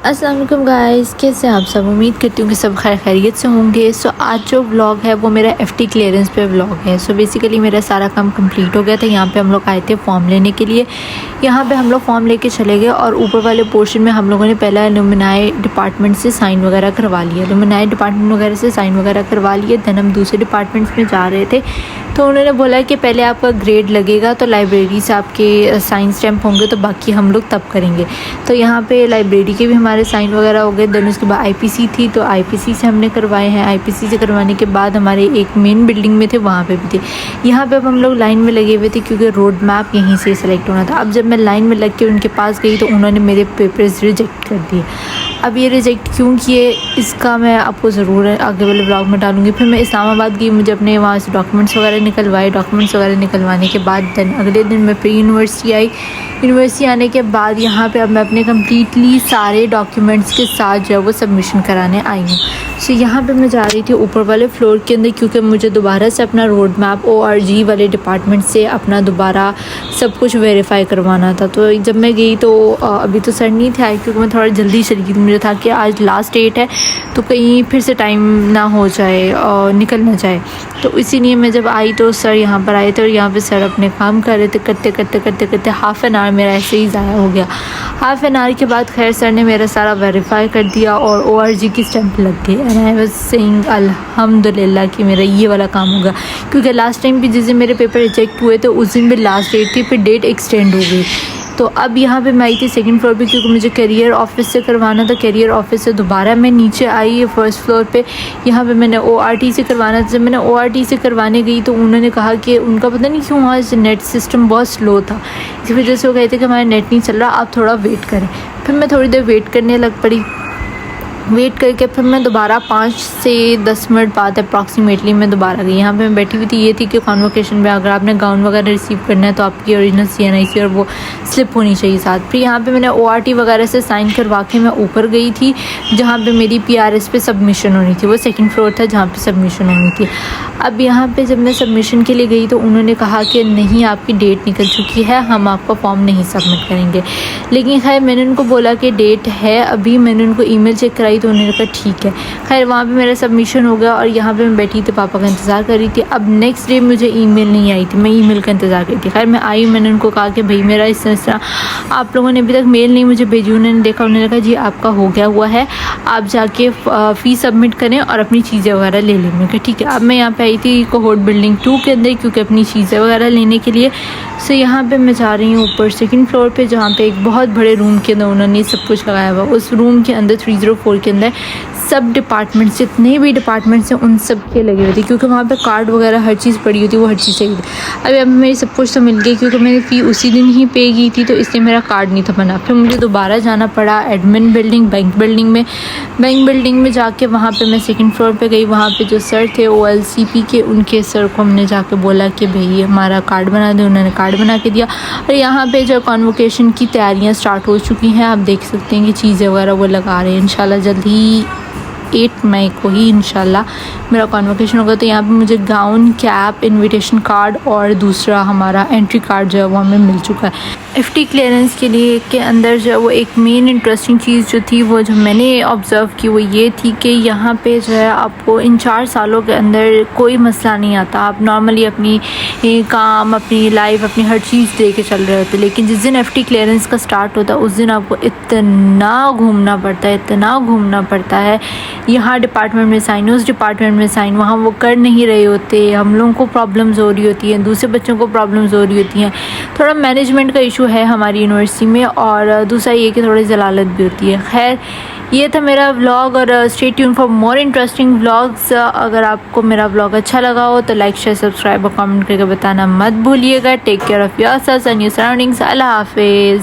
अस्सलाम वालेकुम गाइस, कैसे आप सब। उम्मीद करती हूँ कि सब खैरियत से होंगे। सो आज जो व्लॉग है वो मेरा FT क्लियरेंस पे व्लॉग है। सो बेसिकली मेरा सारा काम कंप्लीट हो गया था। यहाँ पे हम लोग आए थे फॉर्म लेने के लिए। यहाँ पे हम लोग फॉर्म लेके चले गए और ऊपर वाले पोर्शन में हम लोगों ने पहले लुमिनाई डिपार्टमेंट से साइन वगैरह करवा लिया। लुमिनाई डिपार्टमेंट वगैरह से साइन वगैरह करवा लिए। दैन हम दूसरे डिपार्टमेंट्स में जा रहे थे तो उन्होंने बोला कि पहले आपका ग्रेड लगेगा तो लाइब्रेरी से आपके साइन स्टैम्प होंगे तो बाकी हम लोग तब करेंगे। तो यहाँ पे लाइब्रेरी के भी हमारे साइन वगैरह हो गए। देन उसके बाद IPC थी तो IPC से हमने करवाए हैं। IPC से करवाने के बाद हमारे एक मेन बिल्डिंग में थे, वहाँ पे भी थे। यहाँ पे अब हम लोग लाइन में लगे हुए थे क्योंकि रोड मैप यहीं से सेलेक्ट होना था। अब जब मैं लाइन में लग के उनके पास गई तो उन्होंने मेरे पेपर्स रिजेक्ट कर दिए। अब ये रिजेक्ट क्यों किए इसका मैं आपको ज़रूर आगे वाले ब्लॉग में डालूँगी। फिर मैं इस्लामाबाद गई, मुझे अपने वहाँ से डॉक्यूमेंट्स वगैरह निकलवाए। डॉक्यूमेंट्स वगैरह निकलवाने के बाद दैन अगले दिन मैं प्री यूनिवर्सिटी आई। यूनिवर्सिटी आने के बाद यहाँ पे अब मैं अपने कम्प्लीटली सारे डॉक्यूमेंट्स के साथ जो है वो सबमिशन कराने आई हूँ। सो यहाँ पे मैं जा रही थी ऊपर वाले फ्लोर के अंदर क्योंकि मुझे दोबारा से अपना रोड मैप ORG वाले डिपार्टमेंट से अपना दोबारा सब कुछ वेरीफाई करवाना था। तो जब मैं गई तो अभी तो सर नहीं थे आए क्योंकि मैं थोड़ा जल्दी चली गई थी। मुझे था कि आज लास्ट डेट है तो कहीं फिर से टाइम ना हो जाए और निकल ना जाए। तो इसीलिए मैं जब आई तो सर यहाँ पर आए थे और यहाँ पे सर अपने काम कर रहे थे। करते करते करते करते हाफ़ एन आवर मेरा ऐसे ही ज़ाया हो गया। हाफ़ एन आवर के बाद खैर सर ने मेरा सारा वेरीफाई कर दिया और ORG की स्टैंप लग गई। एंड आई वाज सेइंग अल्हम्दुलिल्लाह कि मेरा ये वाला काम होगा क्योंकि लास्ट टाइम भी जिस दिन मेरे पेपर रिजेक्ट हुए थे उस दिन भी लास्ट डेट थी, फिर डेट एक्सटेंड हो गई। तो अब यहाँ पे मैं आई थी सेकंड फ्लोर पे क्योंकि मुझे करियर ऑफिस से करवाना था। करियर ऑफिस से दोबारा मैं नीचे आई फर्स्ट फ्लोर पे। यहाँ पे मैंने ORT से करवाना था। जब मैंने ORT से करवाने गई तो उन्होंने कहा कि उनका पता नहीं क्यों आज नेट सिस्टम बहुत स्लो था, इस वजह से वो कहते कि हमारा नेट नहीं चल रहा, आप थोड़ा वेट करें। फिर मैं थोड़ी देर वेट करने लग पड़ी। वेट करके फिर मैं दोबारा 5 से 10 मिनट बाद अप्रॉक्सीमेटली मैं दोबारा गई। यहाँ पे मैं बैठी हुई थी। ये थी कि कॉन्वोकेशन में अगर आपने गाउन वगैरह रिसीव करना है तो आपकी ओरिजिनल CNIC और वो स्लिप होनी चाहिए साथ। फिर यहाँ पे मैंने ORT वगैरह से साइन करवा के मैं ऊपर गई थी जहाँ पे मेरी PRS पे सबमिशन होनी थी। वो सेकंड फ्लोर था जहाँ पे सबमिशन होनी थी। अब यहाँ पे जब मैं सबमिशन के लिए गई तो उन्होंने कहा कि नहीं, आपकी डेट निकल चुकी है, हम आपका फॉर्म नहीं सबमिट करेंगे। लेकिन खैर मैंने उनको बोला कि डेट है अभी। मैंने उनको ईमेल चेक कराई तो उन्होंने कहा ठीक है। खैर वहाँ पे मेरा सबमिशन हो गया और यहाँ पे मैं बैठी थी, पापा का इंतज़ार कर रही थी। अब नेक्स्ट डे मुझे ईमेल नहीं आई थी, मैं ईमेल का इंतज़ार कर रही थी। खैर मैं आई, मैंने उनको कहा कि भाई मेरा इस तरह आप लोगों ने अभी तक मेल नहीं मुझे भेजी। उन्होंने देखा, उन्होंने कहा जी आपका हो गया हुआ है, आप जाके फ़ीस सबमिट करें और अपनी चीज़ें वगैरह ले लें। मैं कहा ठीक है। अब मैं यहाँ पे आई थी कोहोर्ट बिल्डिंग 2 के अंदर क्योंकि अपनी चीज़ें वगैरह लेने के लिए। सो यहाँ पे मैं जा रही हूँ ऊपर सेकंड फ्लोर पे जहाँ पे एक बहुत बड़े रूम के अंदर उन्होंने सब कुछ लगाया हुआ। उस रूम के अंदर 304 के अंदर सब डिपार्टमेंट्स, जितने भी डिपार्टमेंट्स हैं उन सब के लगे हुए थे क्योंकि वहाँ पे कार्ड वगैरह हर चीज़ पड़ी हुई थी, वो हर चीज़ चाहिए थी। अब मेरी सब कुछ तो मिल गई क्योंकि मैंने फ़ी उसी दिन ही पे की थी तो इसलिए मेरा कार्ड नहीं था बना। फिर मुझे दोबारा जाना पड़ा एडमिन बिल्डिंग, बैंक बिल्डिंग में। बैंक बिल्डिंग में जाके वहाँ पे मैं सेकंड फ्लोर पे गई। वहाँ पे जो सर थे OLCP के, उनके सर को हमने जाके बोला कि भाई हमारा कार्ड बना दें। उन्होंने कार्ड बना के दिया और यहाँ पे जो कॉन्वोकेशन की तैयारियाँ स्टार्ट हो चुकी हैं। आप देख सकते हैं कि चीज़ें वगैरह वो लगा रहे हैं। इंशाल्लाह जल्द ही 8 मई को ही इंशाल्लाह मेरा कॉन्वोकेशन होगा। तो यहाँ पे मुझे गाउन, कैप, इनविटेशन कार्ड और दूसरा हमारा एंट्री कार्ड जो है वो हमें मिल चुका है। FT क्लियरेंस के लिए के अंदर जो है वो एक मेन इंटरेस्टिंग चीज़ जो थी वो जो मैंने ऑब्ज़र्व की वो ये थी कि यहाँ पे जो है आपको इन 4 सालों के अंदर कोई मसला नहीं आता। आप नॉर्मली अपनी काम, अपनी लाइफ, अपनी हर चीज़ दे के चल रहे होते। लेकिन जिस दिन FT क्लियरेंस का स्टार्ट होता है उस दिन आपको इतना घूमना पड़ता है, इतना घूमना पड़ता है। यहाँ डिपार्टमेंट में साइन, उस डिपार्टमेंट में साइन, वहाँ वो कर नहीं रहे होते। हम लोगों को प्रॉब्लम्स हो रही होती हैं, दूसरे बच्चों को प्रॉब्लम्स हो रही होती हैं। थोड़ा मैनेजमेंट का इशू है हमारी यूनिवर्सिटी में और दूसरा ये कि थोड़ी जलालत भी होती है। खैर ये था मेरा व्लॉग और stay tune for more interesting vlogs. अगर आपको मेरा व्लॉग अच्छा लगा हो तो लाइक, शेयर, सब्सक्राइब और कमेंट करके बताना मत भूलिएगा। Take care of yourself and your surroundings. अल्लाह हाफिज़।